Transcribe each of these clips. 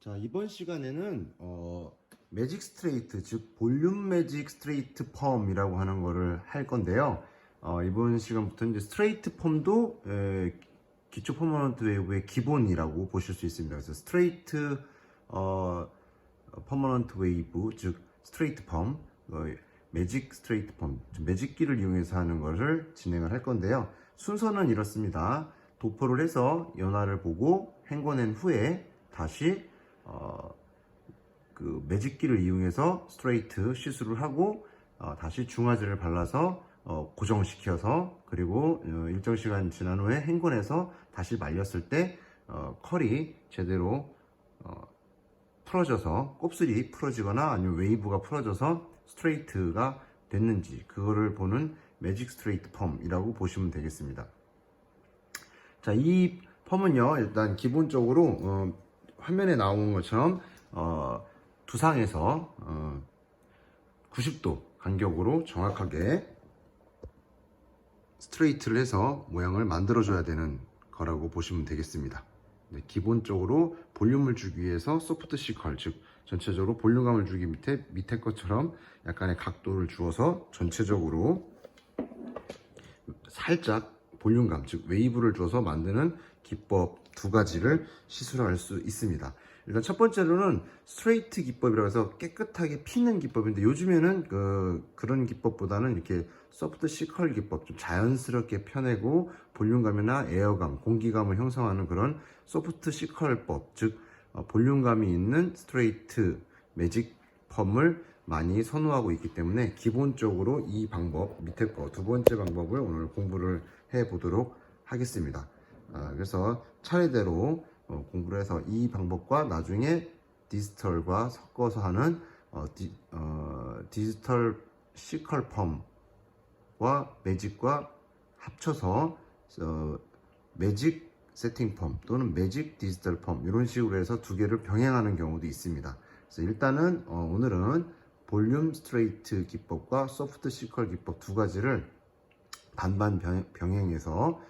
자, 이번 시간에는 매직 스트레이트, 즉 볼륨 매직 스트레이트 펌이라고 하는 거를 할 건데요. 이번 시간부터 이제 스트레이트 펌도 기초 퍼머넌트 웨이브의 기본이라고 보실 수 있습니다. 그래서 스트레이트 퍼머넌트 웨이브, 즉 스트레이트 펌, 매직 스트레이트 펌, 매직기를 이용해서 하는 것을 진행을 할 건데요. 순서는 이렇습니다. 도포를 해서 연화를 보고 헹궈낸 후에 다시 그 매직기를 이용해서 스트레이트 시술을 하고 다시 중화제를 발라서 고정시켜서 그리고 일정 시간 지난 후에 헹궈내서 다시 말렸을 때 컬이 제대로 풀어져서 곱슬이 풀어지거나 아니면 웨이브가 풀어져서 스트레이트가 됐는지 그거를 보는 매직 스트레이트 펌이라고 보시면 되겠습니다. 자, 이 펌은요 일단 기본적으로 화면에 나오는 것처럼 두상에서 90도 간격으로 정확하게 스트레이트를 해서 모양을 만들어 줘야 되는 거라고 보시면 되겠습니다. 네, 기본적으로 볼륨을 주기 위해서 소프트 C컬, 즉 전체적으로 볼륨감을 주기 밑에 것처럼 약간의 각도를 주어서 전체적으로 살짝 볼륨감, 즉 웨이브를 줘서 만드는 기법 두 가지를 시술할 수 있습니다. 일단 첫 번째로는 스트레이트 기법이라고 해서 깨끗하게 피는 기법인데 요즘에는 그런 기법보다는 이렇게 소프트 C컬 기법, 좀 자연스럽게 펴내고 볼륨감이나 에어감, 공기감을 형성하는 그런 소프트 C컬법, 즉 볼륨감이 있는 스트레이트 매직 펌을 많이 선호하고 있기 때문에 기본적으로 이 방법, 밑에 거 두 번째 방법을 오늘 공부를 해 보도록 하겠습니다. 그래서 차례대로 공부를 해서 이 방법과 나중에 디지털과 섞어서 하는 디지털 C컬 펌과 매직과 합쳐서 매직 세팅 펌 또는 매직 디지털 펌 이런 식으로 해서 두 개를 병행하는 경우도 있습니다. 그래서 일단은 오늘은 볼륨 스트레이트 기법과 소프트 C컬 기법 두 가지를 반반 병행해서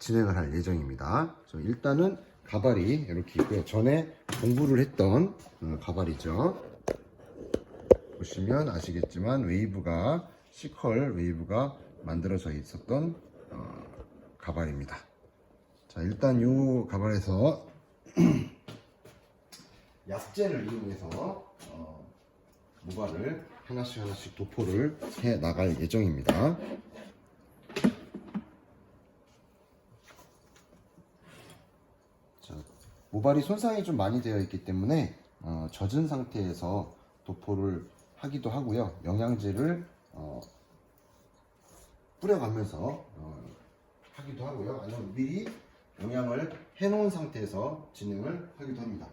진행을 할 예정입니다. 일단은 가발이 이렇게 있고요. 전에 공부를 했던 가발이죠. 보시면 아시겠지만 웨이브가 C컬 웨이브가 만들어져 있었던 가발입니다. 자, 일단 이 가발에서 약재를 이용해서 모발을 하나씩 도포를 해 나갈 예정입니다. 자, 모발이 손상이 좀 많이 되어 있기 때문에 젖은 상태에서 도포를 하기도 하고요. 영양제를 뿌려가면서 하기도 하고요. 아니면 미리 영양을 해놓은 상태에서 진행을 하기도 합니다.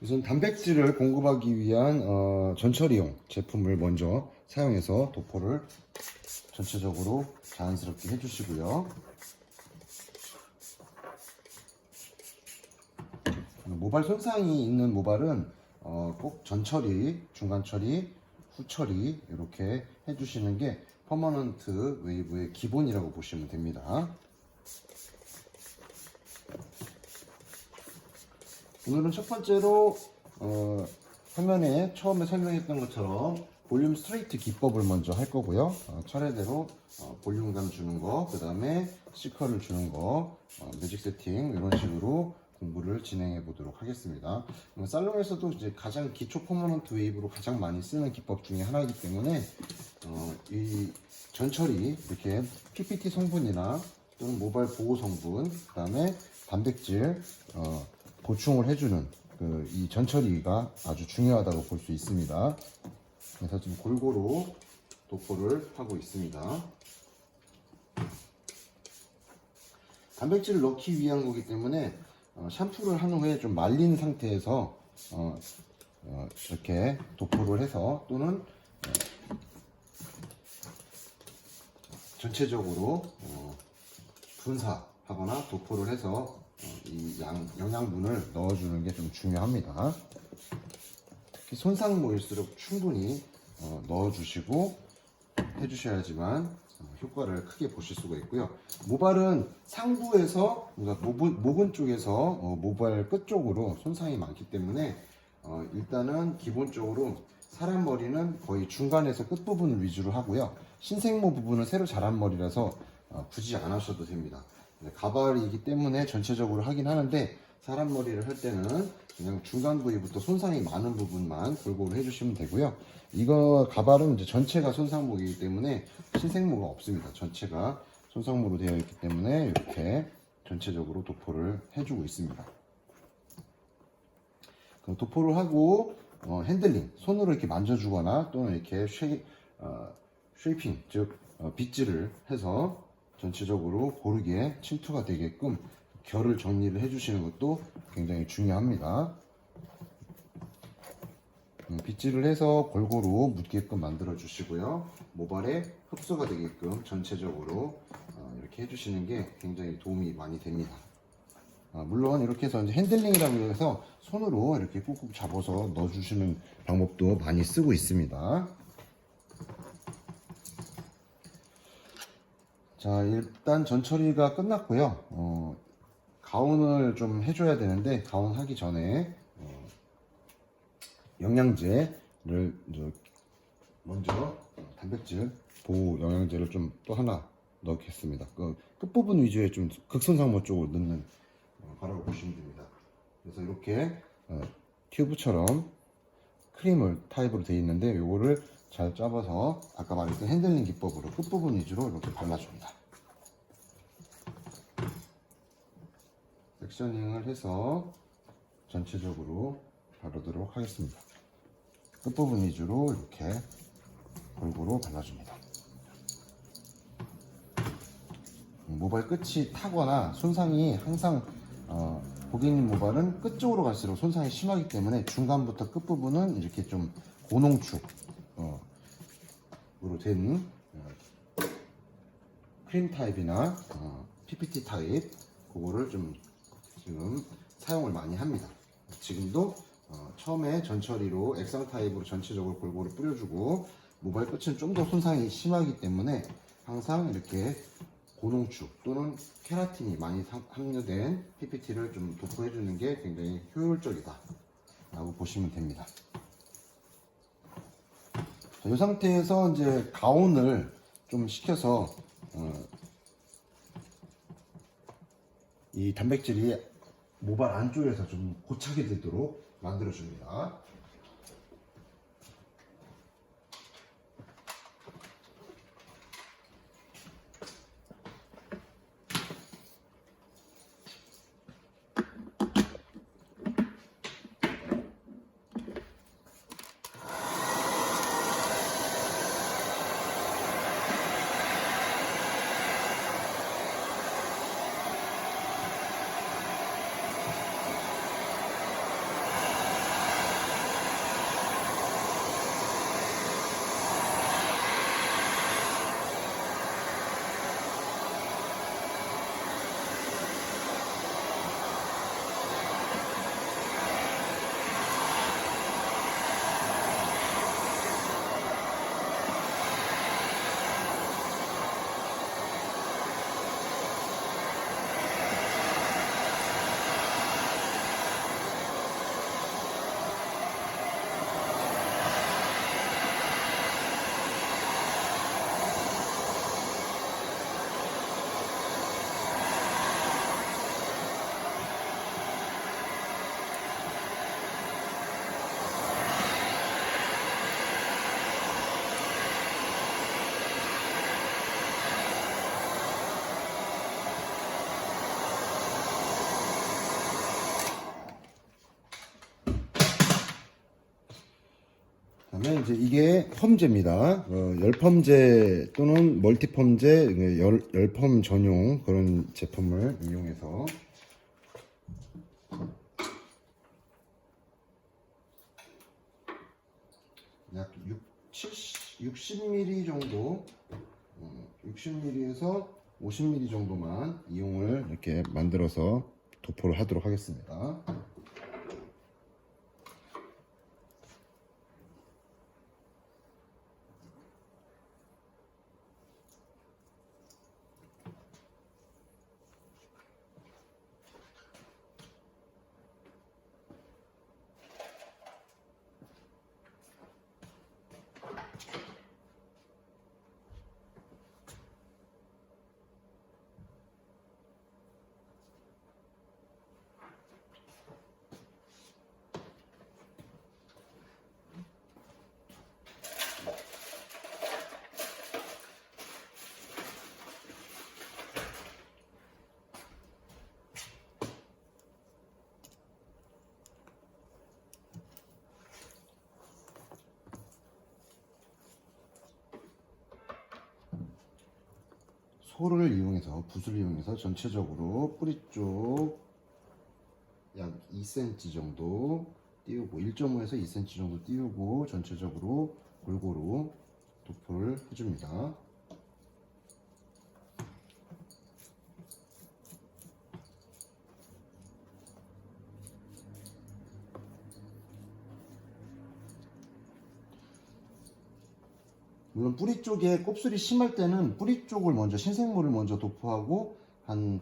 우선 단백질을 공급하기 위한 전처리용 제품을 먼저 사용해서 도포를 전체적으로 자연스럽게 해주시고요. 모발 손상이 있는 모발은 꼭 전처리, 중간처리, 후처리 이렇게 해주시는 게 퍼머넌트 웨이브의 기본이라고 보시면 됩니다. 오늘은 첫 번째로 화면에 처음에 설명했던 것처럼 볼륨 스트레이트 기법을 먼저 할 거고요. 차례대로 볼륨감 주는 거, 그 다음에 시커를 주는 거, 매직 세팅 이런 식으로 공부를 진행해 보도록 하겠습니다. 살롱에서도 이제 가장 기초 퍼머넌트 웨이브로 가장 많이 쓰는 기법 중에 하나이기 때문에 이 전처리 이렇게 PPT 성분이나 또는 모발 보호 성분, 그 다음에 단백질 보충을 해주는 이 전처리가 아주 중요하다고 볼 수 있습니다. 그래서 지금 골고루 도포를 하고 있습니다. 단백질을 넣기 위한 거기 때문에 샴푸를 한 후에 좀 말린 상태에서 이렇게 도포를 해서 또는 전체적으로 분사하거나 도포를 해서 이 영양분을 넣어주는 게 좀 중요합니다. 특히 손상모일수록 충분히 넣어주시고 해주셔야지만 효과를 크게 보실 수가 있고요. 모발은 상부에서, 그러니까 모근 쪽에서 모발 끝 쪽으로 손상이 많기 때문에 일단은 기본적으로 사람 머리는 거의 중간에서 끝 부분을 위주로 하고요. 신생모 부분은 새로 자란 머리라서 굳이 안 하셔도 됩니다. 가발이기 때문에 전체적으로 하긴 하는데 사람 머리를 할 때는 그냥 중간 부위부터 손상이 많은 부분만 골고루 해주시면 되고요. 이거 가발은 이제 전체가 손상모이기 때문에 신생모가 없습니다. 전체가 손상모로 되어 있기 때문에 이렇게 전체적으로 도포를 해주고 있습니다. 그럼 도포를 하고 핸들링, 손으로 이렇게 만져주거나 또는 이렇게 쉐이핑, 즉 빗질을 해서 전체적으로 고르게 침투가 되게끔 결을 정리를 해주시는 것도 굉장히 중요합니다. 빗질을 해서 골고루 묻게끔 만들어 주시고요. 모발에 흡수가 되게끔 전체적으로 이렇게 해주시는 게 굉장히 도움이 많이 됩니다. 물론 이렇게 해서 이제 핸들링이라고 해서 손으로 이렇게 꾹꾹 잡아서 넣어주시는 방법도 많이 쓰고 있습니다. 자, 일단 전처리가 끝났고요. 가운을 좀 해줘야 되는데 가운 하기 전에 영양제를 먼저 단백질 보호 영양제를 좀 또 하나 넣겠습니다. 그 끝부분 위주의 좀 극손상모 쪽으로 넣는 거라고 보시면 됩니다. 그래서 이렇게 튜브처럼 크림을 타입으로 되어 있는데 이거를 잘 짜봐서 아까 말했던 핸들링 기법으로 끝부분 위주로 이렇게 발라줍니다. 섹셔닝을 해서 전체적으로 바르도록 하겠습니다. 끝부분 위주로 이렇게 골고루 발라줍니다. 모발 끝이 타거나 손상이 항상 고객님 모발은 끝쪽으로 갈수록 손상이 심하기 때문에 중간부터 끝부분은 이렇게 좀 고농축으로 된 크림 타입이나 PPT 타입 그거를 좀 지금 사용을 많이 합니다. 지금도 처음에 전처리로 액상 타입으로 전체적으로 골고루 뿌려주고 모발 끝은 좀 더 손상이 심하기 때문에 항상 이렇게 고농축 또는 케라틴이 많이 함유된 PPT를 좀 도포해주는 게 굉장히 효율적이다 라고 보시면 됩니다. 자, 이 상태에서 이제 가온을 좀 시켜서 이 단백질이 모발 안쪽에서 좀 고착이 되도록 만들어줍니다. 그다음에 이제 이게 펌제입니다. 열펌제 또는 멀티펌제, 열펌 전용 그런 제품을 이용해서 약 60ml 정도, 60ml에서 50ml 정도만 이용을 이렇게 만들어서 도포를 하도록 하겠습니다. 소를 이용해서, 붓을 이용해서 전체적으로 뿌리 쪽 약 2cm 정도 띄우고, 1.5에서 2cm 정도 띄우고 전체적으로 골고루 도포를 해줍니다. 물론 뿌리 쪽에 곱슬이 심할 때는 뿌리 쪽을 먼저, 신생물을 먼저 도포하고 한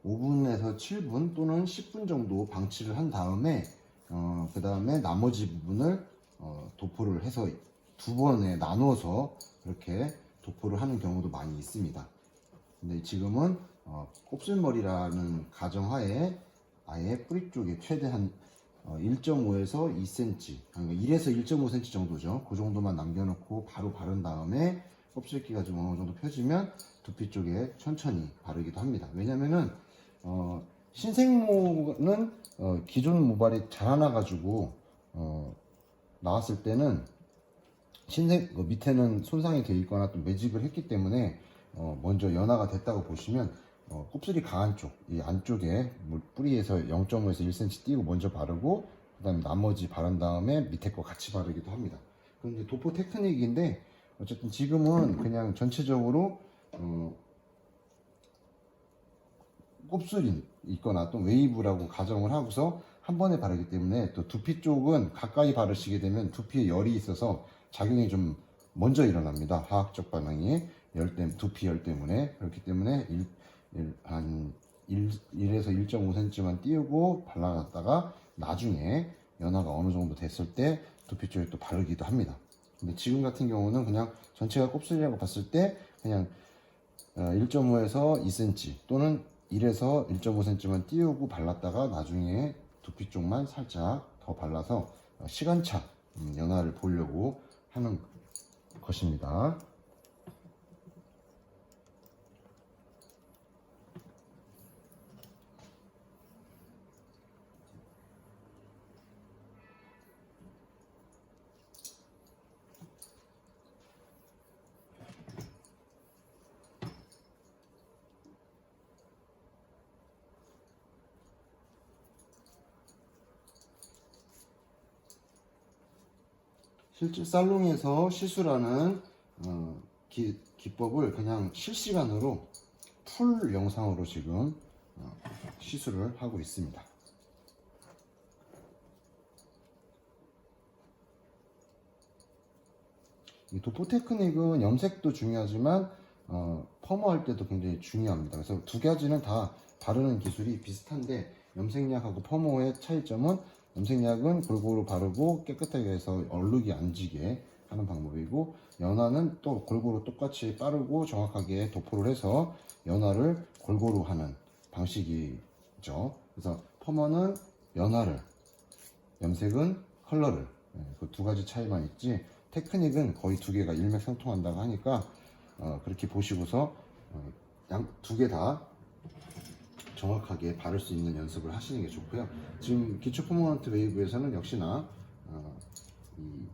5분에서 7분 또는 10분 정도 방치를 한 다음에 그 다음에 나머지 부분을 도포를 해서 두 번에 나누어서 그렇게 도포를 하는 경우도 많이 있습니다. 근데 지금은 곱슬머리라는 가정하에 아예 뿌리 쪽에 최대한 1.5에서 2cm, 그러니까 1에서 1.5cm 정도죠. 그 정도만 남겨놓고 바로 바른 다음에 껍질기가 좀 어느 정도 펴지면 두피 쪽에 천천히 바르기도 합니다. 왜냐면은 신생모는 기존 모발이 자라나가지고 나왔을 때는 밑에는 손상이 되어 있거나 또 매직을 했기 때문에 먼저 연화가 됐다고 보시면 곱슬이 강한 쪽, 이 안쪽에 뿌리에서 0.5에서 1cm 띄고 먼저 바르고 그 다음에 나머지 바른 다음에 밑에 거 같이 바르기도 합니다. 그럼 이제 도포 테크닉인데 어쨌든 지금은 그냥 전체적으로 곱슬이 있거나 또 웨이브라고 가정을 하고서 한 번에 바르기 때문에, 또 두피 쪽은 가까이 바르시게 되면 두피에 열이 있어서 작용이 좀 먼저 일어납니다. 화학적 반응이 두피 열 때문에. 그렇기 때문에 한 1에서 1.5cm만 띄우고 발라놨다가 나중에 연화가 어느 정도 됐을 때 두피 쪽에 또 바르기도 합니다. 근데 지금 같은 경우는 그냥 전체가 곱슬이라고 봤을 때 그냥 1.5에서 2cm 또는 1에서 1.5cm만 띄우고 발랐다가 나중에 두피 쪽만 살짝 더 발라서 시간차 연화를 보려고 하는 것입니다. 실제 살롱에서 시술하는 기법을 그냥 실시간으로 풀 영상으로 지금 시술을 하고 있습니다. 이 도포 테크닉은 염색도 중요하지만 펌어할 때도 굉장히 중요합니다. 그래서 두 가지는 다 바르는 기술이 비슷한데, 염색약하고 펌어의 차이점은 염색약은 골고루 바르고 깨끗하게 해서 얼룩이 안 지게 하는 방법이고, 연화는 또 골고루 똑같이 빠르고 정확하게 도포를 해서 연화를 골고루 하는 방식이죠. 그래서 펌어는 연화를, 염색은 컬러를, 그 두 가지 차이만 있지 테크닉은 거의 두 개가 일맥상통한다고 하니까 그렇게 보시고서 두 개 다 정확하게 바를 수 있는 연습을 하시는 게 좋고요. 지금 기초 퍼머넌트 웨이브에서는 역시나 이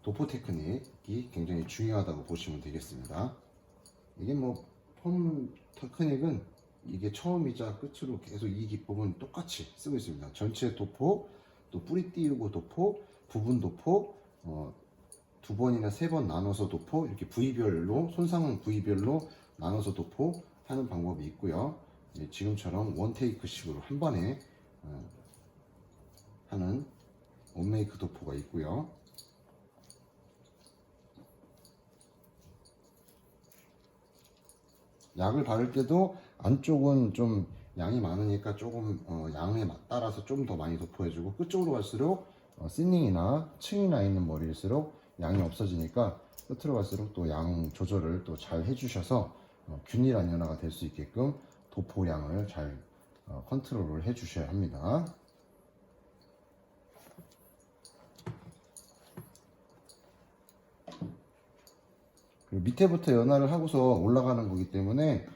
도포 테크닉이 굉장히 중요하다고 보시면 되겠습니다. 이게 뭐 폼 테크닉은 이게 처음이자 끝으로 계속 이 기법은 똑같이 쓰고 있습니다. 전체 도포, 또 뿌리 띄우고 도포, 부분 도포, 두 번이나 세 번 나눠서 도포, 이렇게 부위별로, 손상 부위별로 나눠서 도포 하는 방법이 있고요. 지금처럼 원테이크 식으로 한 번에 하는 원메이크 도포가 있고요. 약을 바를 때도 안쪽은 좀 양이 많으니까 조금 양에 따라서 좀 더 많이 도포해주고, 끝쪽으로 갈수록 시닝이나 층이나 있는 머리일수록 양이 없어지니까 끝으로 갈수록 또 양 조절을 또 잘 해주셔서 균일한 연화가 될 수 있게끔 도포량을 잘 컨트롤을 해주셔야 합니다. 그리고 밑에부터 연화를 하고서 올라가는 거기 때문에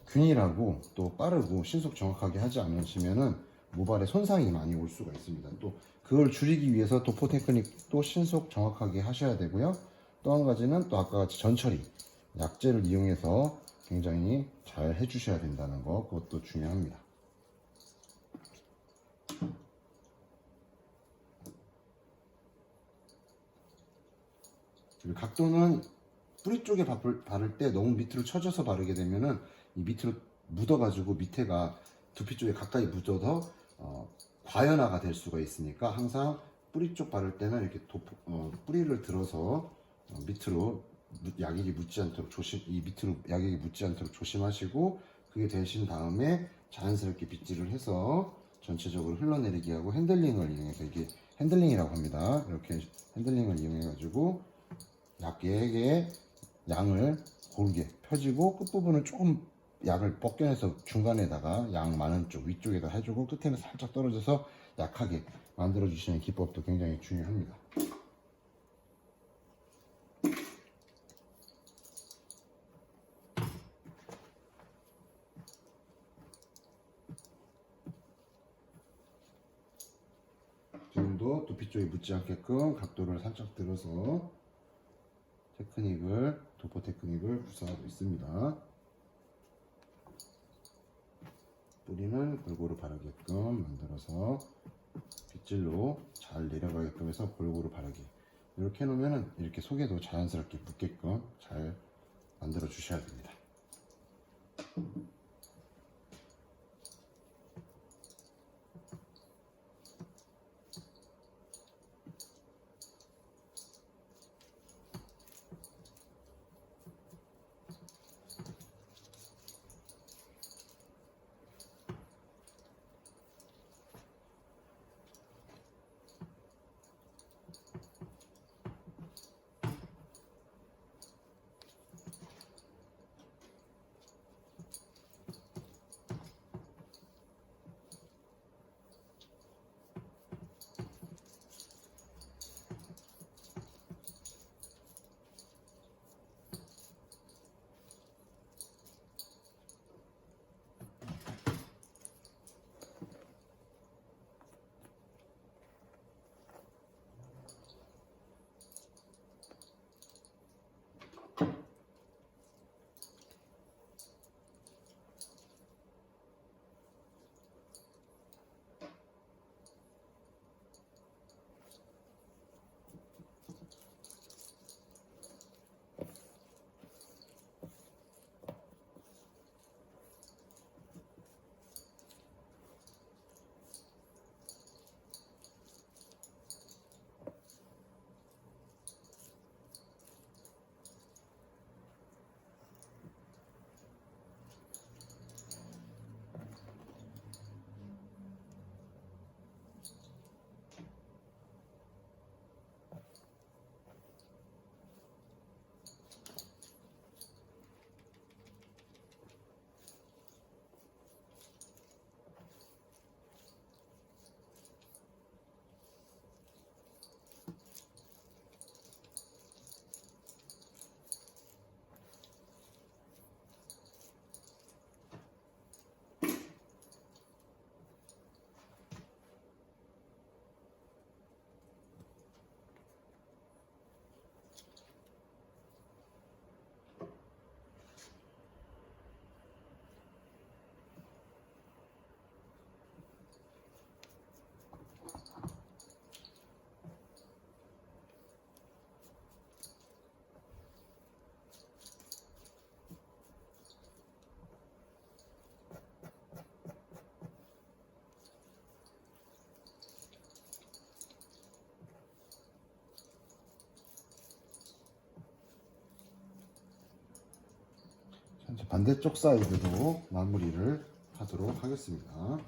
균일하고 또 빠르고 신속 정확하게 하지 않으시면은 모발에 손상이 많이 올 수가 있습니다. 또 그걸 줄이기 위해서 도포 테크닉도 신속 정확하게 하셔야 되고요. 또 한 가지는 또 아까 같이 전처리 약재를 이용해서 굉장히 잘 해주셔야 된다는 거, 그것도 중요합니다. 그리고 각도는 뿌리 쪽에 바를 때 너무 밑으로 쳐져서 바르게 되면은 이 밑으로 묻어가지고 밑에가 두피 쪽에 가까이 묻어서 과연화가 될 수가 있으니까 항상 뿌리 쪽 바를 때는 이렇게 뿌리를 들어서 밑으로 약액이 묻지 않도록 밑으로 약액이 묻지 않도록 조심하시고, 그게 되신 다음에 자연스럽게 빗질을 해서 전체적으로 흘러내리게 하고, 핸들링을 이용해서, 이게 핸들링이라고 합니다. 이렇게 핸들링을 이용해 가지고 약액의 양을 고르게 펴지고, 끝부분은 조금 약을 벗겨내서 중간에다가 양 많은 쪽 위쪽에다 해주고, 끝에는 살짝 떨어져서 약하게 만들어 주시는 기법도 굉장히 중요합니다. 지금도 두피 쪽에 묻지 않게끔 각도를 살짝 들어서 도포 테크닉을 구사하고 있습니다. 뿌리는 골고루 바르게끔 만들어서 빗질로 잘 내려가게끔 해서 골고루 바르게, 이렇게 해놓으면 이렇게 속에도 자연스럽게 붙게끔 잘 만들어 주셔야 됩니다. 반대쪽 사이드도 마무리를 하도록 하겠습니다.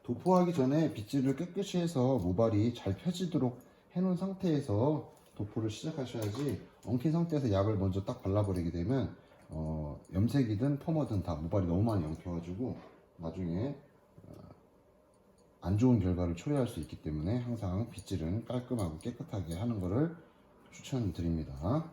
도포하기 전에 빗질을 깨끗이 해서 모발이 잘 펴지도록 해놓은 상태에서 도포를 시작하셔야지, 엉킨 상태에서 약을 먼저 딱 발라버리게 되면 염색이든 펌어든 다 모발이 너무 많이 엉켜가지고 나중에 안 좋은 결과를 초래할 수 있기 때문에 항상 빗질은 깔끔하고 깨끗하게 하는 것을 추천드립니다.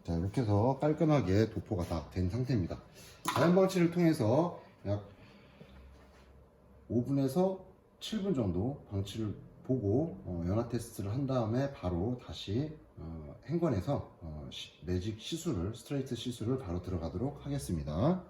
자, 이렇게 해서 깔끔하게 도포가 다 된 상태입니다. 자연 방치를 통해서 약 5분에서 7분 정도 방치를 보고 연화 테스트를 한 다음에 바로 다시 hen건해서 매직 시술을, 스트레이트 시술을 바로 들어가도록 하겠습니다.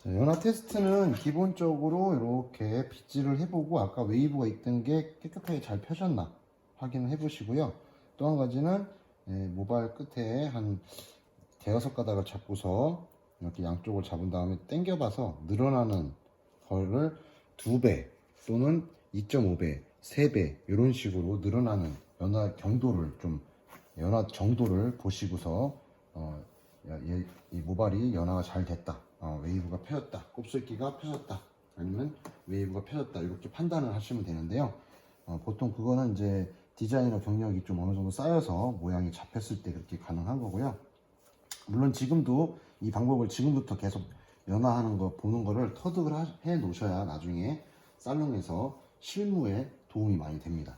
자, 연화 테스트는 기본적으로 이렇게 빗질을 해보고 아까 웨이브가 있던 게 깨끗하게 잘 펴졌나 확인을 해보시고요. 또 한 가지는 모발 끝에 한 대여섯 가닥을 잡고서 이렇게 양쪽을 잡은 다음에 당겨봐서 늘어나는 거를 2배 또는 2.5배, 3배 이런 식으로 늘어나는 연화 경도를 연화 정도를 보시고서 이 모발이 연화가 잘 됐다, 웨이브가 펴졌다, 곱슬기가 펴졌다, 아니면 웨이브가 펴졌다 이렇게 판단을 하시면 되는데요. 보통 그거는 이제 디자이너 경력이 좀 어느 정도 쌓여서 모양이 잡혔을 때 그렇게 가능한 거고요. 물론 지금도 이 방법을 지금부터 계속 연화하는 거 보는 거를 터득을 해 놓으셔야 나중에 살롱에서 실무에 도움이 많이 됩니다.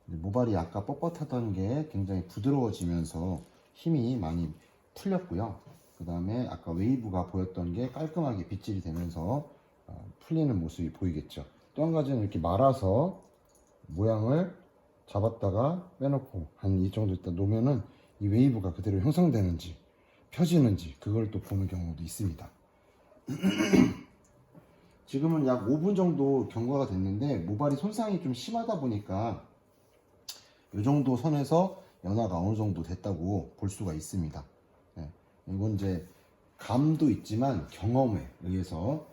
모발이 아까 뻣뻣하던 게 굉장히 부드러워지면서 힘이 많이 풀렸고요. 그 다음에 아까 웨이브가 보였던 게 깔끔하게 빗질이 되면서 풀리는 모습이 보이겠죠. 또 한 가지는 이렇게 말아서 모양을 잡았다가 빼놓고 한 이 정도 있다 놓으면은 이 웨이브가 그대로 형성되는지 펴지는지 그걸 또 보는 경우도 있습니다. 지금은 약 5분 정도 경과가 됐는데 모발이 손상이 좀 심하다 보니까 이 정도 선에서 연화가 어느 정도 됐다고 볼 수가 있습니다. 이건 이제 감도 있지만 경험에 의해서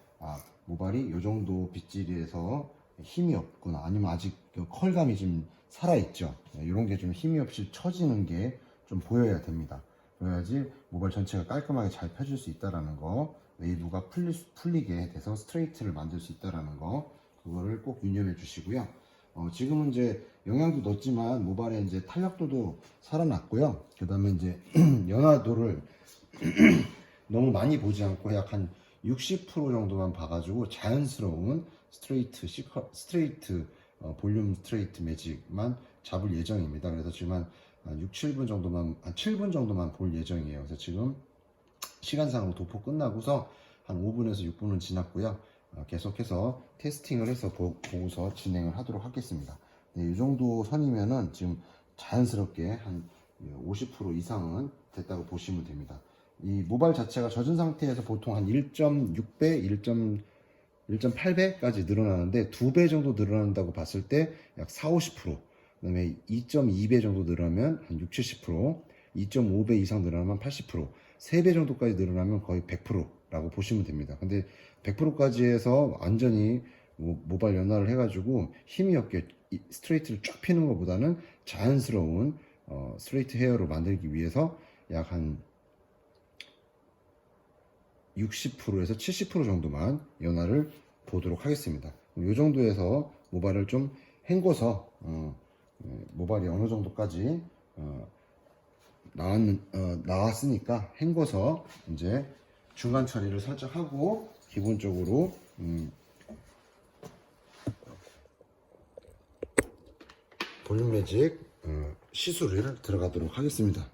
모발이 이 정도 빗질에서 힘이 없구나, 아니면 아직 컬감이 좀 살아있죠. 이런 게 좀 힘이 없이 처지는 게 좀 보여야 됩니다. 그래야지 모발 전체가 깔끔하게 잘 펴질 수 있다라는 거, 웨이브가 풀리게 돼서 스트레이트를 만들 수 있다라는 거, 그거를 꼭 유념해 주시고요. 지금은 이제 영양도 넣었지만 모발에 이제 탄력도도 살아났고요. 그 다음에 이제 연화도를 너무 많이 보지 않고 약 한 60% 정도만 봐가지고 자연스러운 스트레이트 볼륨 스트레이트 매직만 잡을 예정입니다. 그래서 지금 한 7분 정도만 볼 예정이에요. 그래서 지금 시간상으로 도포 끝나고서 한 5분에서 6분은 지났고요. 계속해서 테스팅을 해서 보고서 진행을 하도록 하겠습니다. 네, 이 정도 선이면은 지금 자연스럽게 한 50% 이상은 됐다고 보시면 됩니다. 이 모발 자체가 젖은 상태에서 보통 한 1.6배, 1.8배까지 늘어나는데 2배 정도 늘어난다고 봤을 때 약 40-50%, 그 다음에 2.2배 정도 늘어나면 한 60-70%, 2.5배 이상 늘어나면 80%, 3배 정도까지 늘어나면 거의 100%라고 보시면 됩니다. 근데 100%까지 해서 완전히 모발 연화를 해가지고 힘이 없게 스트레이트를 쫙 피는 것보다는 자연스러운 스트레이트 헤어로 만들기 위해서 약 한 60%에서 70% 정도만 연화를 보도록 하겠습니다. 이 정도에서 모발을 좀 헹궈서 모발이 어느 정도까지 나왔으니까 헹궈서 이제 중간 처리를 살짝 하고 기본적으로 볼륨 매직 시술을 들어가도록 하겠습니다.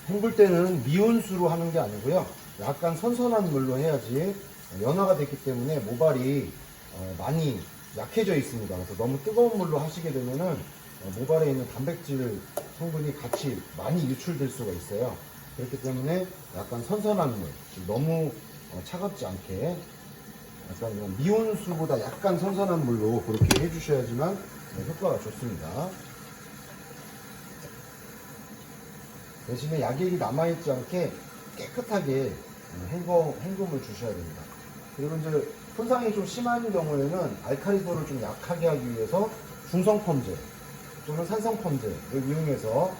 헹굴 때는 미온수로 하는 게 아니고요, 약간 선선한 물로 해야지 연화가 됐기 때문에 모발이 많이 약해져 있습니다. 그래서 너무 뜨거운 물로 하시게 되면은 모발에 있는 단백질 성분이 같이 많이 유출될 수가 있어요. 그렇기 때문에 약간 선선한 물, 너무 차갑지 않게 약간 이런 미온수보다 약간 선선한 물로 그렇게 해주셔야지만 효과가 좋습니다. 대신에 약액이 남아있지 않게 깨끗하게 헹굼을 주셔야 됩니다. 그리고 이제 손상이 좀 심한 경우에는 알칼리도를 좀 약하게 하기 위해서 중성펌제 또는 산성펌제를 이용해서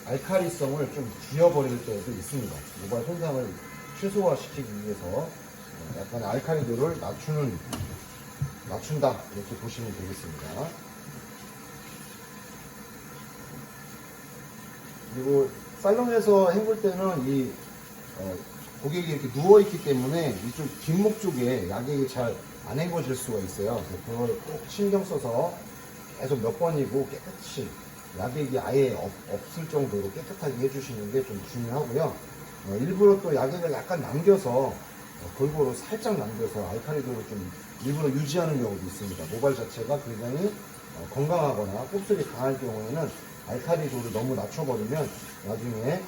알칼리성을 좀 죽여버릴 때도 있습니다. 모발 손상을 최소화시키기 위해서 약간 알칼리도를 낮춘다 이렇게 보시면 되겠습니다. 그리고 살롱에서 헹굴 때는 이 고객이 이렇게 누워있기 때문에 이쪽 뒷목 쪽에 약액이 잘 안 헹궈질 수가 있어요. 그래서 그걸 꼭 신경 써서 계속 몇 번이고 깨끗이 약액이 아예 없을 정도로 깨끗하게 해주시는 게 좀 중요하고요. 일부러 또 약액을 약간 남겨서 골고루 살짝 남겨서 알칼리도를 좀 일부러 유지하는 경우도 있습니다. 모발 자체가 굉장히 건강하거나 곱슬이 강할 경우에는 알칼리도를 너무 낮춰버리면 나중에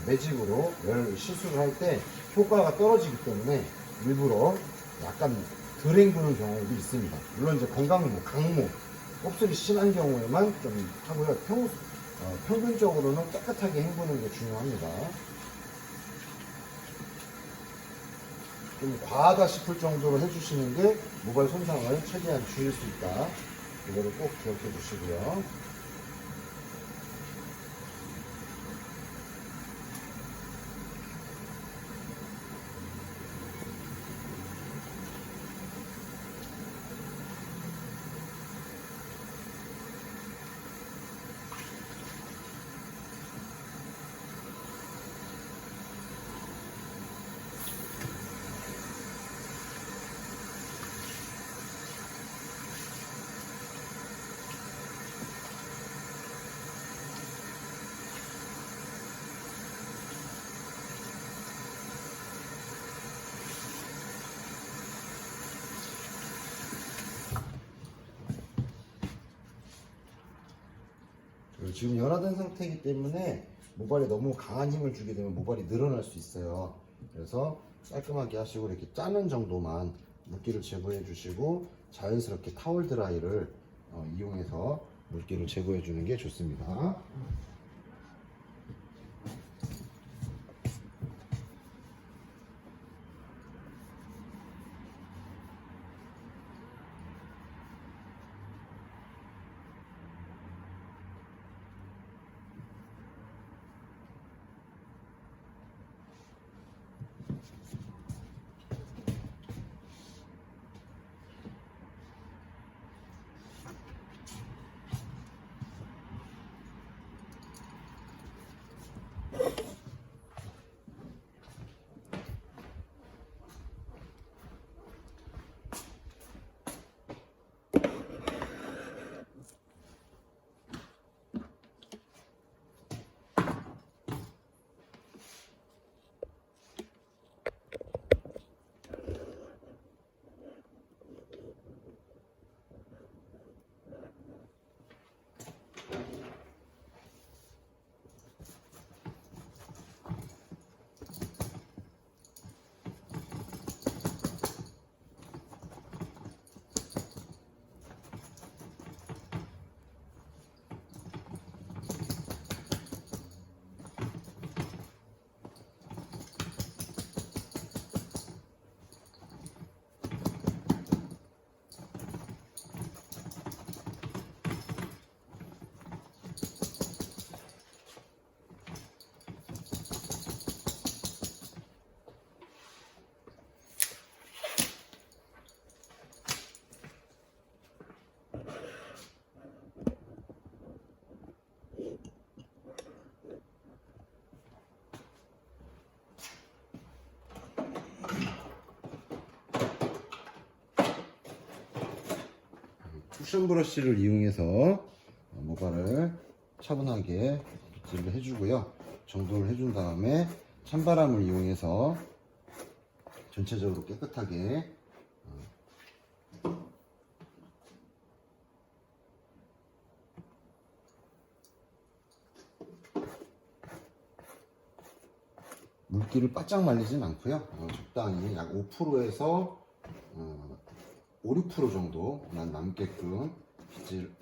매직으로 열 시술을 할 때 효과가 떨어지기 때문에 일부러 약간 덜 헹구는 경우도 있습니다. 물론 이제 건강모, 강모, 곱슬이 심한 경우에만 좀 하고요. 평균적으로는 깨끗하게 헹구는 게 중요합니다. 좀 과하다 싶을 정도로 해주시는 게 모발 손상을 최대한 줄일 수 있다. 이거를 꼭 기억해 주시고요. 지금 연화된 상태이기 때문에 모발에 너무 강한 힘을 주게 되면 모발이 늘어날 수 있어요. 그래서 깔끔하게 하시고 이렇게 짜는 정도만 물기를 제거해 주시고 자연스럽게 타월 드라이를 이용해서 물기를 제거해 주는 게 좋습니다. 쿠션 브러쉬를 이용해서 모발을 차분하게 빗질을 해주고요. 정돈을 해준 다음에 찬바람을 이용해서 전체적으로 깨끗하게 물기를 바짝 말리진 않고요. 적당히 약 5%에서 5, 6% 정도만 남게끔 빗질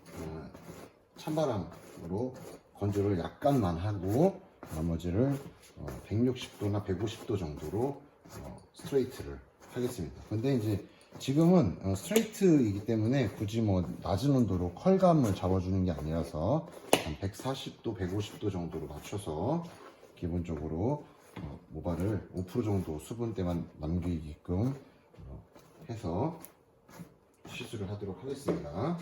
찬바람으로 건조를 약간만 하고 나머지를 160도나 150도 정도로 스트레이트를 하겠습니다. 근데 이제 지금은 스트레이트이기 때문에 굳이 뭐 낮은 온도로 컬감을 잡아주는 게 아니라서 한 140도, 150도 정도로 맞춰서 기본적으로 모발을 5% 정도 수분대만 남기게끔 해서 시술을 하도록 하겠습니다.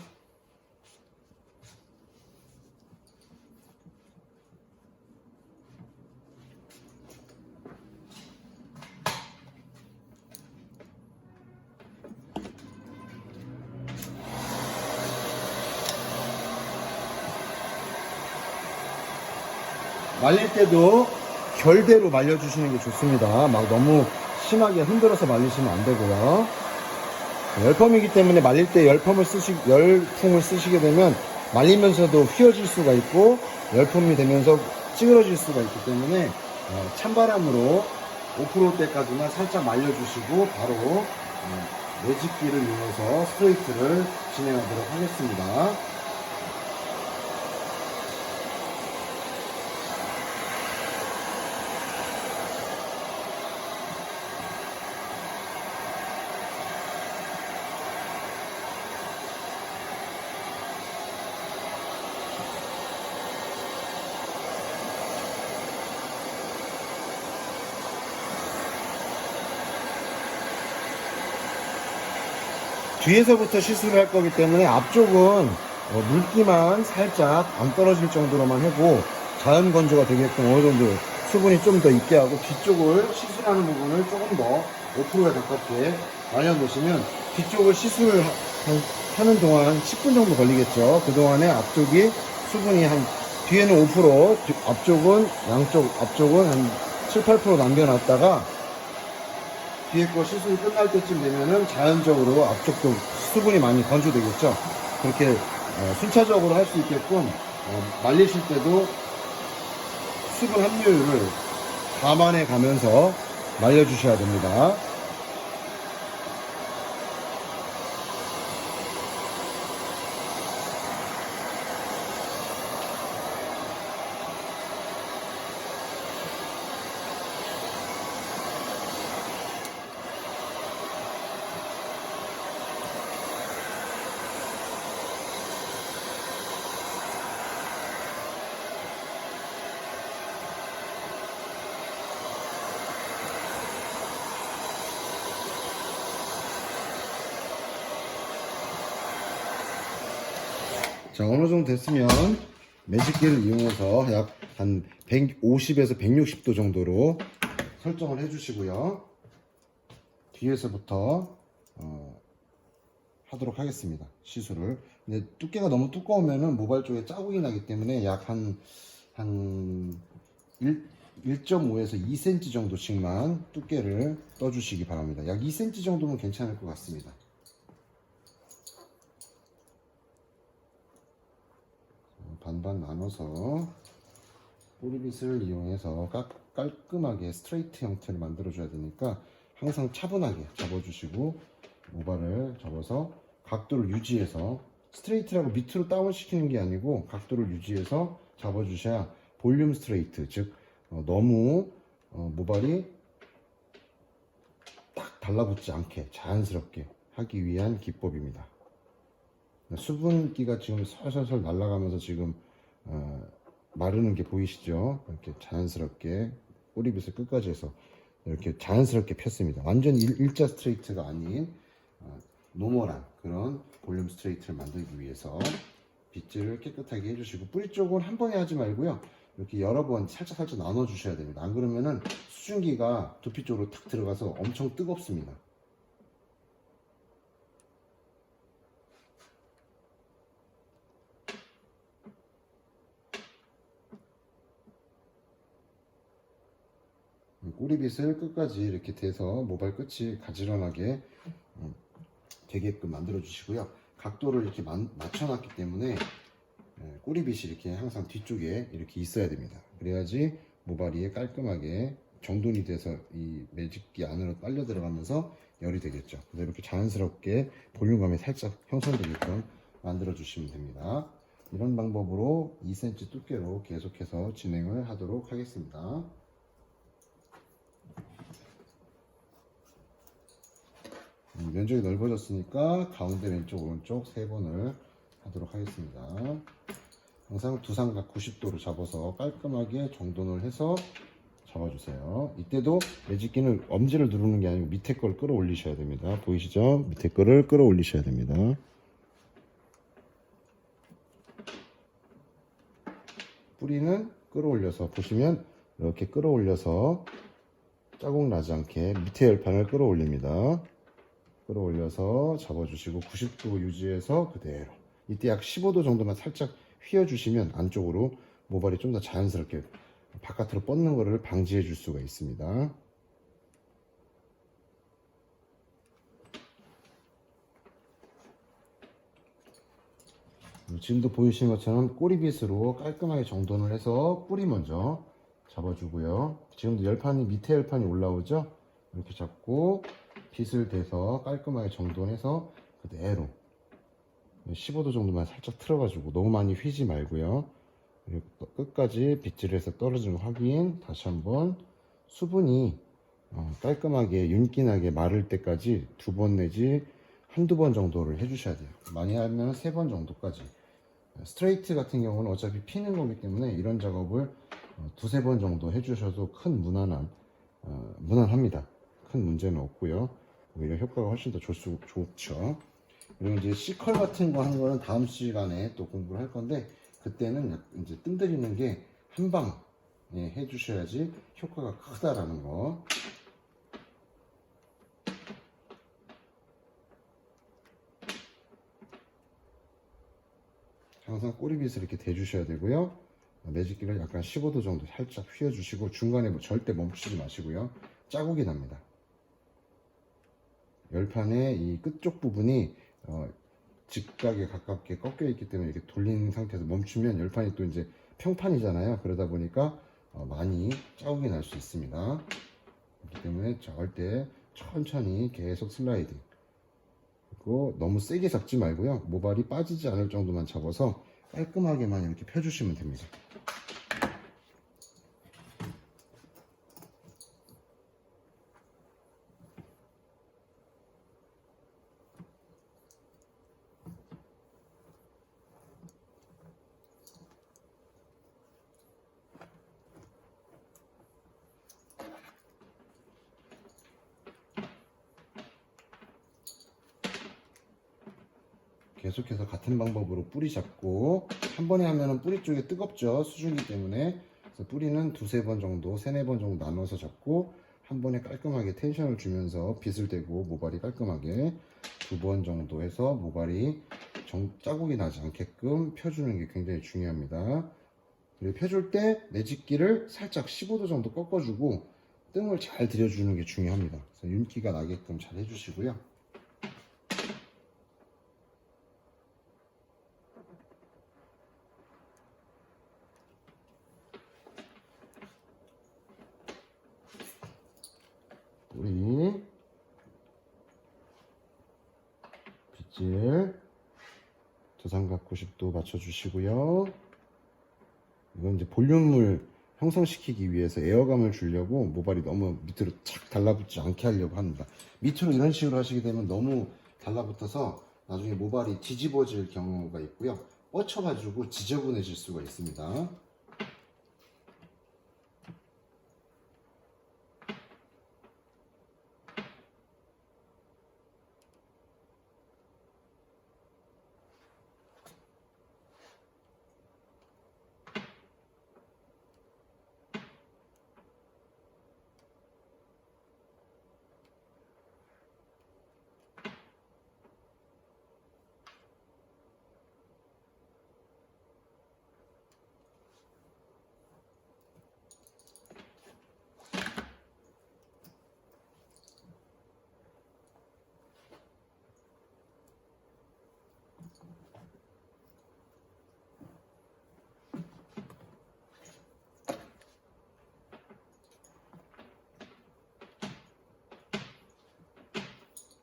말릴 때도 결대로 말려주시는 게 좋습니다. 막 너무 심하게 흔들어서 말리시면 안 되고요. 열펌이기 때문에 말릴 때 열풍을 쓰시게 되면 말리면서도 휘어질 수가 있고 열펌이 되면서 찌그러질 수가 있기 때문에 찬바람으로 5%대까지만 살짝 말려주시고 바로 매직기를 이용해서 스트레이트를 진행하도록 하겠습니다. 뒤에서부터 시술을 할 거기 때문에 앞쪽은 물기만 살짝 안 떨어질 정도로만 하고 자연 건조가 되게끔 어느 정도 수분이 좀 더 있게 하고 뒤쪽을 시술하는 부분을 조금 더 5%에 가깝게 말려 놓으시면 뒤쪽을 시술하는 동안 10분 정도 걸리겠죠. 그동안에 앞쪽이 수분이 뒤에는 5%, 앞쪽은 한 7, 8% 남겨놨다가 뒤에 거 시술이 끝날 때쯤 되면은 자연적으로 앞쪽도 수분이 많이 건조되겠죠. 그렇게 순차적으로 할 수 있게끔 말리실 때도 수분 함유율을 감안해 가면서 말려주셔야 됩니다. 자, 어느 정도 됐으면 매직기를 이용해서 약 한 150에서 160도 정도로 설정을 해주시고요. 뒤에서부터 하도록 하겠습니다. 시술을. 근데 두께가 너무 두꺼우면은 모발 쪽에 자국이 나기 때문에 약 한 1.5에서 2cm 정도씩만 두께를 떠주시기 바랍니다. 약 2cm 정도면 괜찮을 것 같습니다. 반반 나눠서 꼬리빗을 이용해서 깔끔하게 스트레이트 형태를 만들어 줘야 되니까 항상 차분하게 접어주시고 모발을 접어서 각도를 유지해서 스트레이트라고 밑으로 다운 시키는 게 아니고 각도를 유지해서 잡아주셔야 볼륨 스트레이트, 즉 너무 모발이 딱 달라붙지 않게 자연스럽게 하기 위한 기법입니다. 수분기가 지금 설설설 날아가면서 지금 마르는 게 보이시죠? 이렇게 자연스럽게 꼬리빗을 끝까지 해서 이렇게 자연스럽게 폈습니다. 완전 일자 스트레이트가 아닌 노멀한 그런 볼륨 스트레이트를 만들기 위해서 빗질을 깨끗하게 해주시고 뿌리 쪽은 한 번에 하지 말고요. 이렇게 여러 번 살짝 나눠 주셔야 됩니다. 안 그러면은 수증기가 두피 쪽으로 탁 들어가서 엄청 뜨겁습니다. 꼬리빗을 끝까지 이렇게 대서 모발 끝이 가지런하게 되게끔 만들어 주시고요. 각도를 이렇게 맞춰 놨기 때문에 꼬리빗이 이렇게 항상 뒤쪽에 이렇게 있어야 됩니다. 그래야지 모발이 깔끔하게 정돈이 돼서 이 매직기 안으로 빨려 들어가면서 열이 되겠죠. 그래서 이렇게 자연스럽게 볼륨감이 살짝 형성되게끔 만들어 주시면 됩니다. 이런 방법으로 2cm 두께로 계속해서 진행을 하도록 하겠습니다. 면적이 넓어졌으니까 가운데 왼쪽 오른쪽 3번을 하도록 하겠습니다. 항상 두 삼각 90도로 잡아서 깔끔하게 정돈을 해서 잡아주세요. 이때도 매직기는 엄지를 누르는 게 아니고 밑에 걸 끌어올리셔야 됩니다. 보이시죠? 밑에 거를 끌어올리셔야 됩니다. 뿌리는 끌어올려서 보시면 이렇게 끌어올려서 자국 나지 않게 밑에 열판을 끌어올립니다. 끌어올려서 잡아주시고 90도 유지해서 그대로 이때 약 15도 정도만 살짝 휘어주시면 안쪽으로 모발이 좀 더 자연스럽게 바깥으로 뻗는 것을 방지해 줄 수가 있습니다. 지금도 보이시는 것처럼 꼬리빗으로 깔끔하게 정돈을 해서 뿌리 먼저 잡아주고요. 지금도 열판이 밑에 열판이 올라오죠. 이렇게 잡고 빗을 대서 깔끔하게 정돈해서 그대로 15도 정도만 살짝 틀어가지고 너무 많이 휘지 말고요. 그리고 또 끝까지 빗질해서 떨어지는 거 확인. 다시 한번 수분이 깔끔하게 윤기나게 마를 때까지 2번 내지 한두 번 정도를 해주셔야 돼요. 많이 하면 3번 정도까지. 스트레이트 같은 경우는 어차피 피는 거기 때문에 이런 작업을 2~3번 정도 해주셔도 큰 무난합니다. 큰 문제는 없고요. 오히려 효과가 훨씬 더 좋죠. 그리고 이제 C컬 같은 거 하는 거는 다음 시간에 또 공부를 할 건데, 그때는 이제 뜸들이는 게 한 방에 해주셔야지 효과가 크다라는 거. 항상 꼬리빗을 이렇게 대주셔야 되고요. 매직기를 약간 15도 정도 살짝 휘어주시고 중간에 절대 멈추지 마시고요. 자국이 납니다. 열판의 이 끝쪽 부분이 직각에 가깝게 꺾여 있기 때문에 이렇게 돌린 상태에서 멈추면 열판이 또 이제 평판이잖아요. 그러다 보니까 많이 자국이 날 수 있습니다. 그렇기 때문에 절대 천천히 계속 슬라이딩. 그리고 너무 세게 잡지 말고요. 모발이 빠지지 않을 정도만 잡아서 깔끔하게만 이렇게 펴주시면 됩니다. 계속해서 같은 방법으로 뿌리 잡고, 한 번에 하면은 뿌리 쪽에 뜨겁죠. 수증기 때문에. 그래서 뿌리는 2~3번 정도, 3~4번 정도 나눠서 잡고 한 번에 깔끔하게 텐션을 주면서 빗을 대고 모발이 깔끔하게 2번 정도 해서 모발이 자국이 나지 않게끔 펴주는 게 굉장히 중요합니다. 그리고 펴줄 때 매직기를 살짝 15도 정도 꺾어주고 뜸을 잘 들여주는 게 중요합니다. 그래서 윤기가 나게끔 잘 해주시고요. 뿌리 빗질 두상각 90도 맞춰주시고요. 이건 이제 볼륨을 형성시키기 위해서 에어감을 주려고 모발이 너무 밑으로 착 달라붙지 않게 하려고 합니다. 밑으로 이런 식으로 하시게 되면 너무 달라붙어서 나중에 모발이 뒤집어질 경우가 있고요. 뻗쳐가지고 지저분해질 수가 있습니다.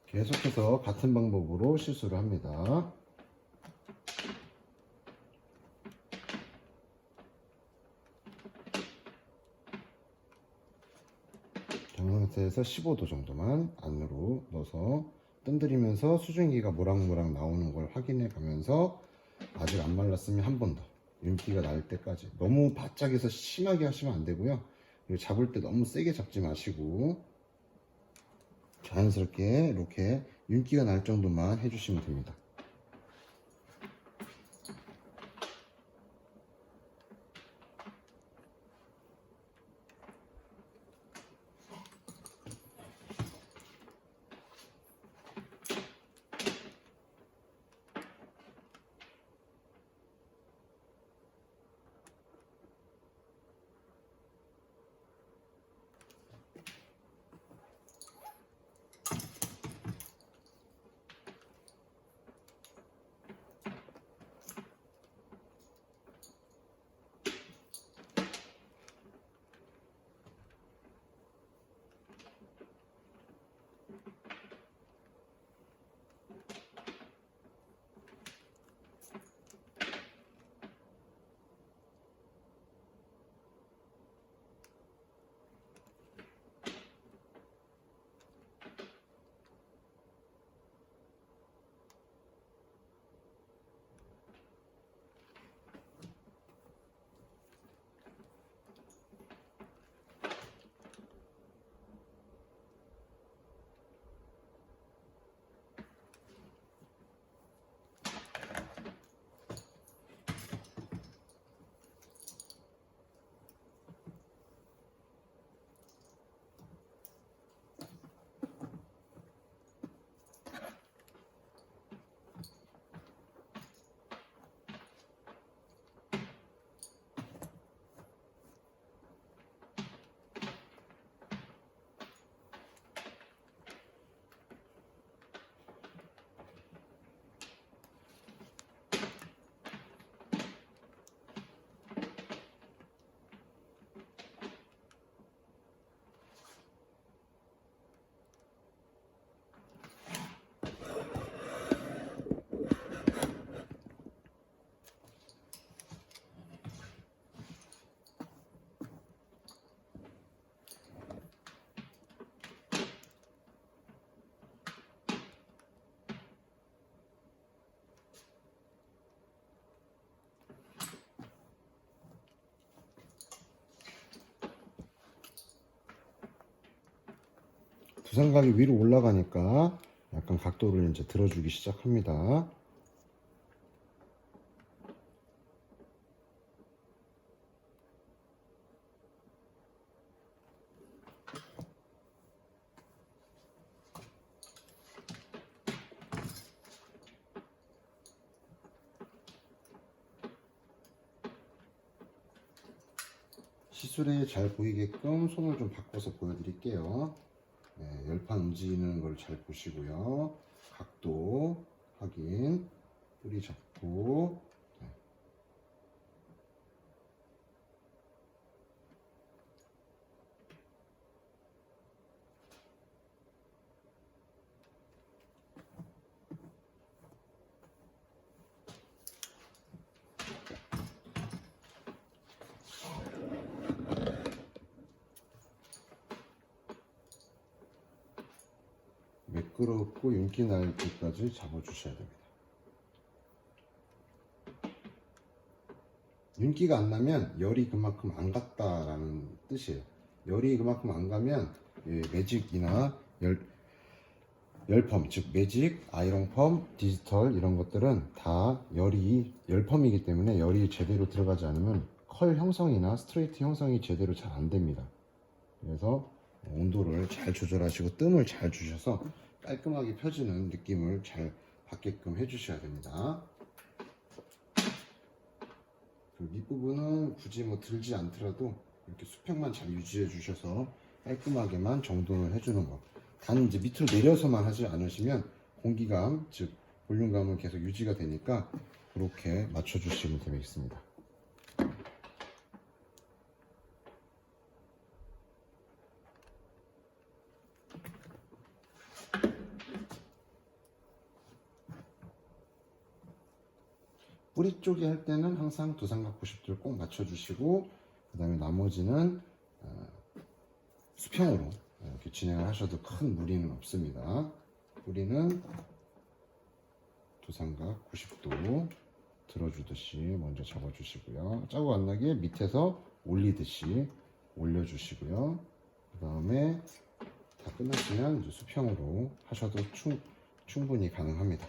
계속해서 같은 방법으로 시술을 합니다. 상태에서 15도 정도만 안으로 넣어서 뜸들이면서 수증기가 모락모락 나오는 걸 확인해 가면서 아직 안 말랐으면 한 번 더 윤기가 날 때까지. 너무 바짝 해서 심하게 하시면 안 되고요. 그리고 잡을 때 너무 세게 잡지 마시고 자연스럽게 이렇게 윤기가 날 정도만 해주시면 됩니다. 두상각이 위로 올라가니까 약간 각도를 이제 들어주기 시작합니다. 시술에 잘 보이게끔 손을 좀 바꿔서 보여드릴게요. 네, 열판 움직이는 걸 잘 보시고요. 각도 확인, 뿌리 잡고. 네. 매끄럽고 윤기 날 때까지 잡아주셔야 됩니다. 윤기가 안 나면 열이 그만큼 안 갔다라는 뜻이에요. 열이 그만큼 안 가면 매직이나 열펌, 즉 매직, 아이롱펌, 디지털 이런 것들은 다 열펌이기 때문에 열이 제대로 들어가지 않으면 컬 형성이나 스트레이트 형성이 제대로 잘 안 됩니다. 그래서 온도를 잘 조절하시고 뜸을 잘 주셔서 깔끔하게 펴지는 느낌을 잘 받게끔 해주셔야 됩니다. 그 밑부분은 굳이 뭐 들지 않더라도 이렇게 수평만 잘 유지해 주셔서 깔끔하게만 정돈을 해주는 거. 단 이제 밑으로 내려서만 하지 않으시면 공기감, 즉 볼륨감은 계속 유지가 되니까 그렇게 맞춰주시면 되겠습니다. 뿌리 쪽에 할 때는 항상 두삼각 90도를 꼭 맞춰주시고 그 다음에 나머지는 수평으로 이렇게 진행을 하셔도 큰 무리는 없습니다. 뿌리는 두삼각 90도 들어주듯이 먼저 잡아주시고요. 짜고 안 나게 밑에서 올리듯이 올려주시고요. 그 다음에 다 끝나시면 이제 수평으로 하셔도 충분히 가능합니다.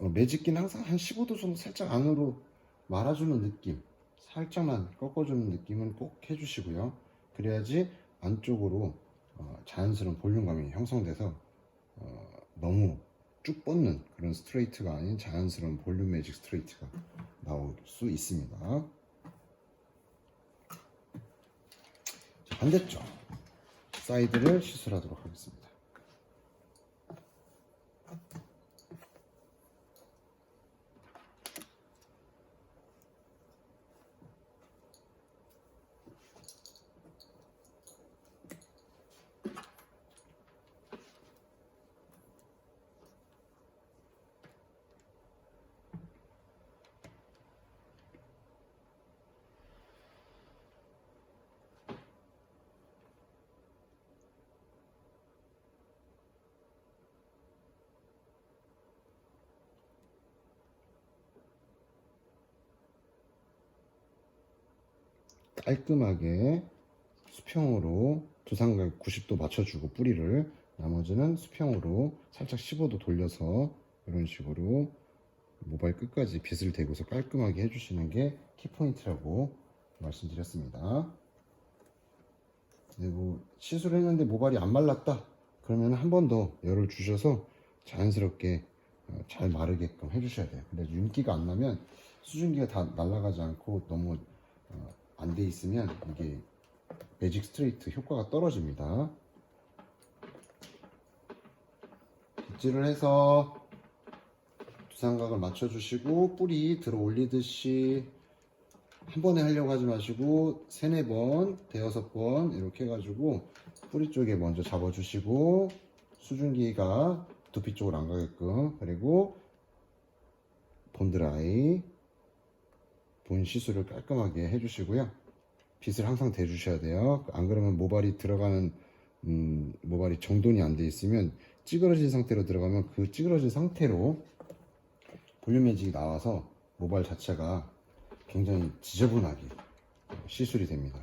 매직기는 항상 한 15도 정도 살짝 안으로 말아주는 느낌, 살짝만 꺾어주는 느낌은 꼭 해주시고요. 그래야지 안쪽으로 자연스러운 볼륨감이 형성돼서 너무 쭉 뻗는 그런 스트레이트가 아닌 자연스러운 볼륨 매직 스트레이트가 나올 수 있습니다. 자, 반대쪽 사이드를 시술하도록 하겠습니다. 깔끔하게 수평으로 두상각 90도 맞춰주고 뿌리를, 나머지는 수평으로 살짝 15도 돌려서 이런 식으로 모발 끝까지 빗을 대고서 깔끔하게 해주시는 게 키포인트라고 말씀드렸습니다. 그리고 시술을 했는데 모발이 안 말랐다 그러면 한 번 더 열을 주셔서 자연스럽게 잘 마르게끔 해주셔야 돼요. 근데 윤기가 안 나면, 수증기가 다 날아가지 않고 너무 안 돼 있으면 이게 매직 스트레이트 효과가 떨어집니다. 빗질을 해서 두상각을 맞춰주시고, 뿌리 들어 올리듯이 한 번에 하려고 하지 마시고 3, 4번, 5번 이렇게 해가지고 뿌리 쪽에 먼저 잡아주시고, 수증기가 두피 쪽으로 안 가게끔, 그리고 본드라이, 본 시술을 깔끔하게 해주시고요. 빗을 항상 대주셔야 돼요. 안 그러면 모발이 들어가는 모발이 정돈이 안 돼 있으면 찌그러진 상태로 들어가면 그 찌그러진 상태로 볼륨 매직이 나와서 모발 자체가 굉장히 지저분하게 시술이 됩니다.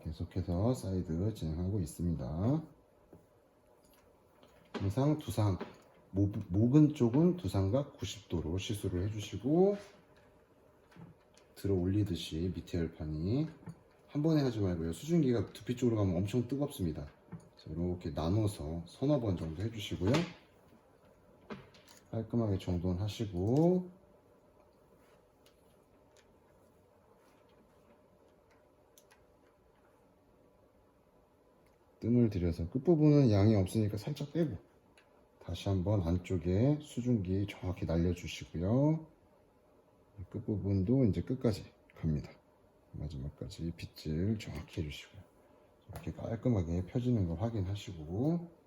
계속해서 사이드 진행하고 있습니다. 항상 두상, 목은 쪽은 두상각 90도로 시술을 해주시고, 들어 올리듯이 밑에 열판이 한 번에 하지 말고요. 수증기가 두피 쪽으로 가면 엄청 뜨겁습니다. 이렇게 나눠서 서너 번 정도 해주시고요. 깔끔하게 정돈하시고, 뜸을 들여서 끝부분은 양이 없으니까 살짝 빼고 다시 한번 안쪽에 수증기 정확히 날려주시고요. 끝부분도 이제 끝까지 갑니다. 마지막까지 빗질 정확히 해주시고요. 이렇게 깔끔하게 펴지는 거 확인하시고,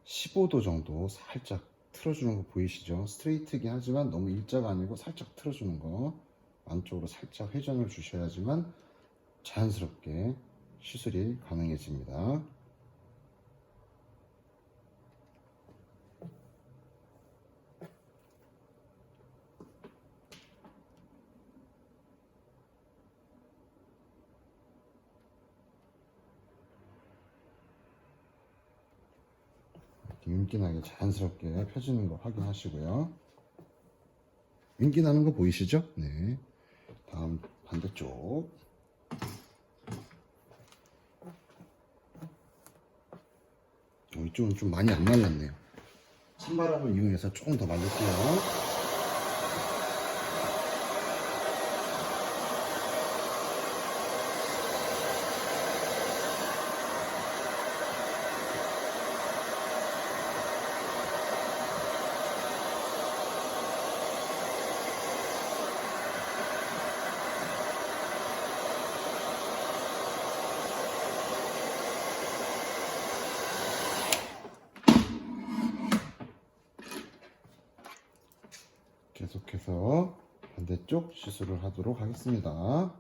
(15도) 정도 살짝 틀어주는 거 보이시죠? 스트레이트긴 하지만 너무 일자가 아니고 살짝 틀어주는 거, 안쪽으로 살짝 회전을 주셔야지만 자연스럽게 시술이 가능해집니다. 윤기 나게 자연스럽게 펴지는 거 확인하시고요. 윤기 나는 거 보이시죠? 네. 다음 반대쪽. 이쪽은 좀 많이 안 말랐네요. 찬바람을 이용해서 조금 더 말릴게요. 이제부터 반대쪽 시술을 하도록 하겠습니다.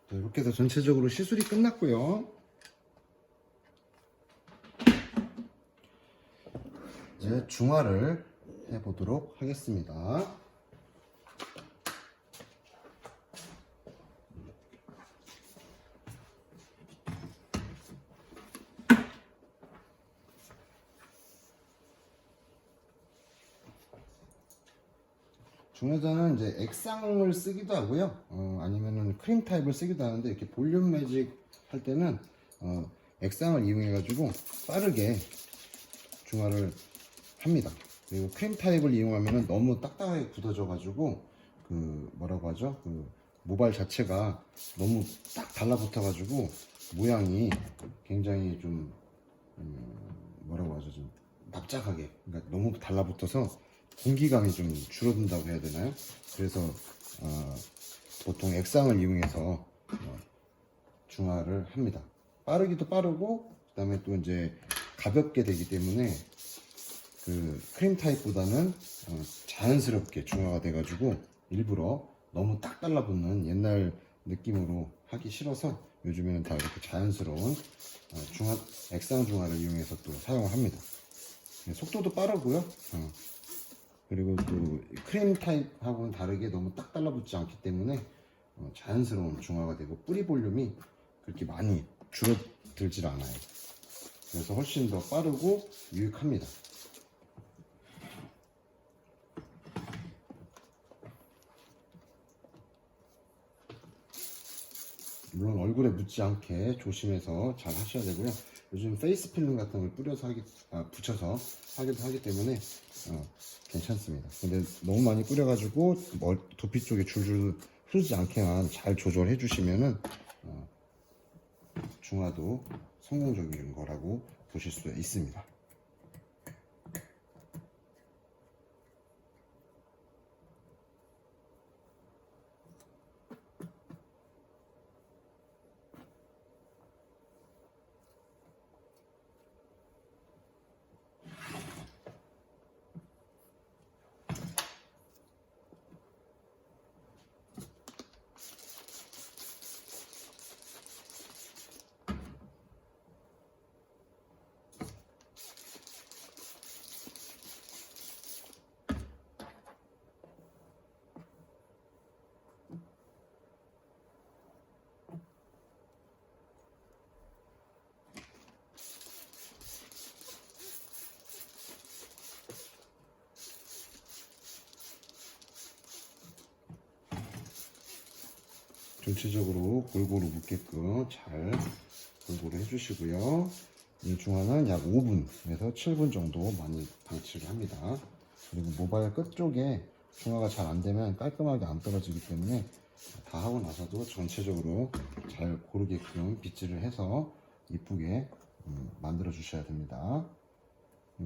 자, 이렇게 해서 전체적으로 시술이 끝났고요. 이제 중화를 해보도록 하겠습니다. 중화자는 이제 액상을 쓰기도 하고요. 아니면은 크림 타입을 쓰기도 하는데, 이렇게 볼륨 매직 할 때는 액상을 이용해 가지고 빠르게 중화를 합니다. 그리고 크림 타입을 이용하면은 너무 딱딱하게 굳어져 가지고 그 뭐라고 하죠? 그 모발 자체가 너무 딱 달라붙어가지고 모양이 굉장히 좀 뭐라고 하죠? 좀 납작하게, 그러니까 너무 달라붙어서 공기감이 좀 줄어든다고 해야 되나요? 그래서 보통 액상을 이용해서 중화를 합니다. 빠르기도 빠르고, 그다음에 또 이제 가볍게 되기 때문에 그 크림 타입보다는 자연스럽게 중화가 돼가지고 일부러 너무 딱 달라붙는 옛날 느낌으로 하기 싫어서 요즘에는 다 이렇게 자연스러운 중화, 액상 중화를 이용해서 또 사용을 합니다. 속도도 빠르고요. 그리고 또 크림 타입하고는 다르게 너무 딱 달라붙지 않기 때문에 자연스러운 중화가 되고 뿌리 볼륨이 그렇게 많이 줄어들질 않아요. 그래서 훨씬 더 빠르고 유익합니다. 물론 얼굴에 묻지 않게 조심해서 잘 하셔야 되고요. 요즘 페이스 필름 같은 걸 뿌려서 붙여서 하기도 하기 때문에 괜찮습니다. 근데 너무 많이 뿌려가지고 두피 쪽에 줄줄 흐르지 않게만 잘 조절해 주시면은 중화도 성공적인 거라고 보실 수 있습니다. 전체적으로 골고루 묻게끔 잘 골고루 해주시고요. 이 중화는 약 5분에서 7분 정도 많이 방치를 합니다. 그리고 모발 끝 쪽에 중화가 잘 안되면 깔끔하게 안 떨어지기 때문에 다 하고 나서도 전체적으로 잘 고르게끔 빗질을 해서 이쁘게 만들어 주셔야 됩니다.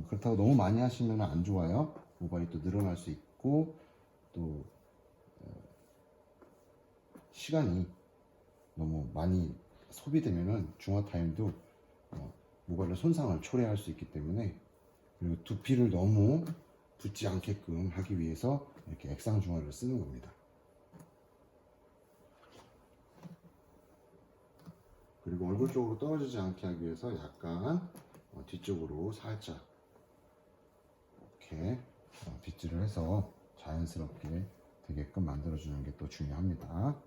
그렇다고 너무 많이 하시면 안 좋아요. 모발이 또 늘어날 수 있고, 또 시간이 너무 많이 소비되면은 중화 타임도 모발의 손상을 초래할 수 있기 때문에, 그리고 두피를 너무 붙지 않게끔 하기 위해서 이렇게 액상 중화를 쓰는 겁니다. 그리고 얼굴 쪽으로 떨어지지 않게 하기 위해서 약간 뒤쪽으로 살짝 이렇게 빗질을 해서 자연스럽게 되게끔 만들어주는 게 또 중요합니다.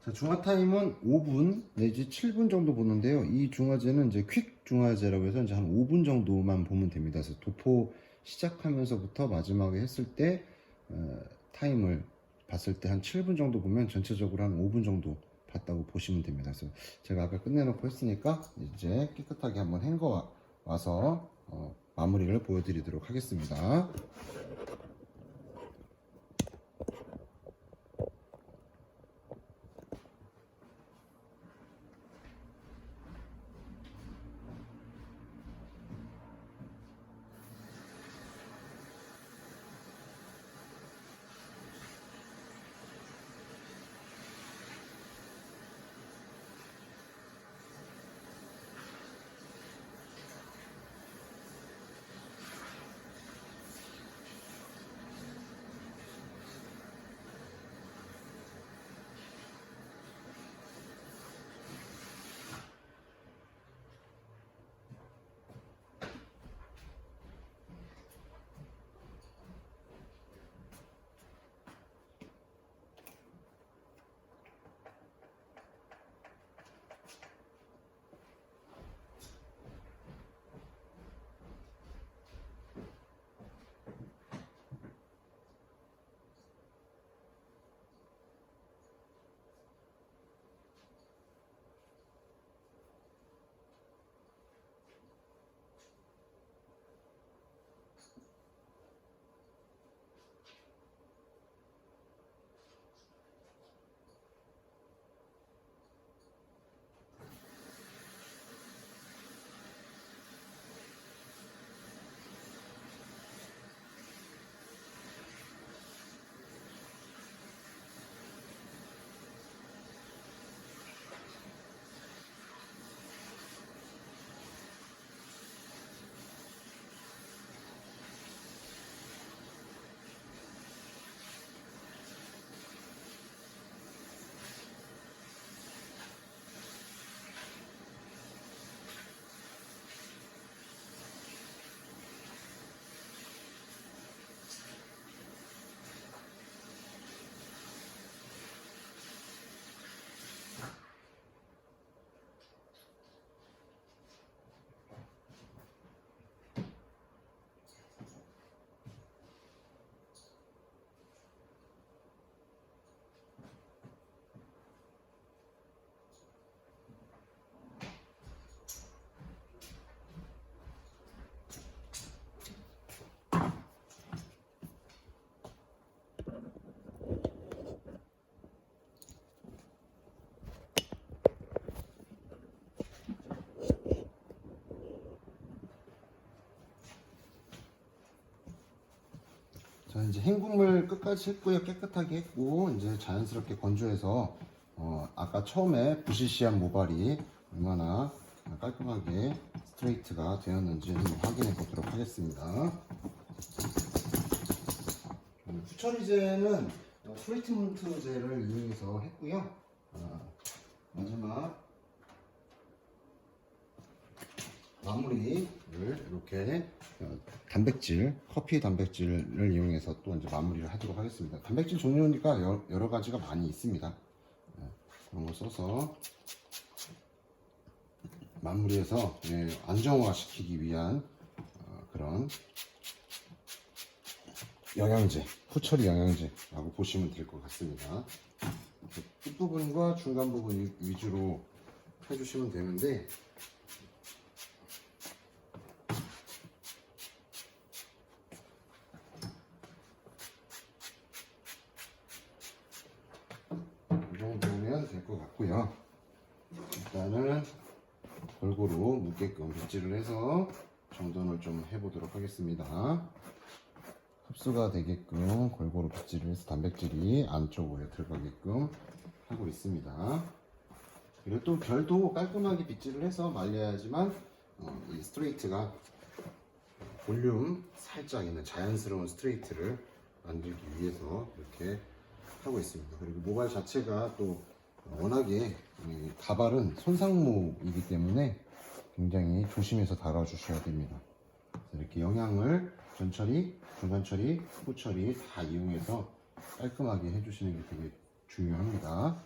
자, 중화 타임은 5분 내지 7분 정도 보는데요. 이 중화제는 이제 퀵 중화제라고 해서 이제 한 5분 정도만 보면 됩니다. 그래서 도포 시작하면서부터 마지막에 했을 때 타임을 봤을 때 한 7분 정도 보면 전체적으로 한 5분 정도 봤다고 보시면 됩니다. 그래서 제가 아까 끝내놓고 했으니까 이제 깨끗하게 한번 헹궈 와서 마무리를 보여드리도록 하겠습니다. 자, 이제 헹굼을 끝까지 했고요. 깨끗하게 했고 이제 자연스럽게 건조해서 아까 처음에 부시시한 모발이 얼마나 깔끔하게 스트레이트가 되었는지 한번 확인해 보도록 하겠습니다. 후처리제는 트리트먼트제를 이용해서 했고요. 마지막 마무리를 이렇게 단백질, 커피 단백질을 이용해서 또 이제 마무리를 하도록 하겠습니다. 단백질 종류니까 여러 가지가 많이 있습니다. 그런 거 써서 마무리해서 안정화 시키기 위한 그런 영양제, 후처리 영양제라고 보시면 될 것 같습니다. 끝부분과 중간 부분 위주로 해주시면 되는데 이 정도면 될 것 같고요. 일단은 골고루 묻게끔 빗질을 해서 정돈을 좀 해보도록 하겠습니다. 흡수가 되게끔 골고루 빗질을 해서 단백질이 안쪽으로 들어가게끔 하고 있습니다. 그리고 또 결도 깔끔하게 빗질을 해서 말려야지만 이 스트레이트가 볼륨 살짝 있는 자연스러운 스트레이트를 만들기 위해서 이렇게 하고 있습니다. 그리고 모발 자체가 또 워낙에 가발은 손상모이기 때문에 굉장히 조심해서 달아주셔야 됩니다. 이렇게 영양을 전처리, 중간처리, 후처리 다 이용해서 깔끔하게 해주시는 게 되게 중요합니다.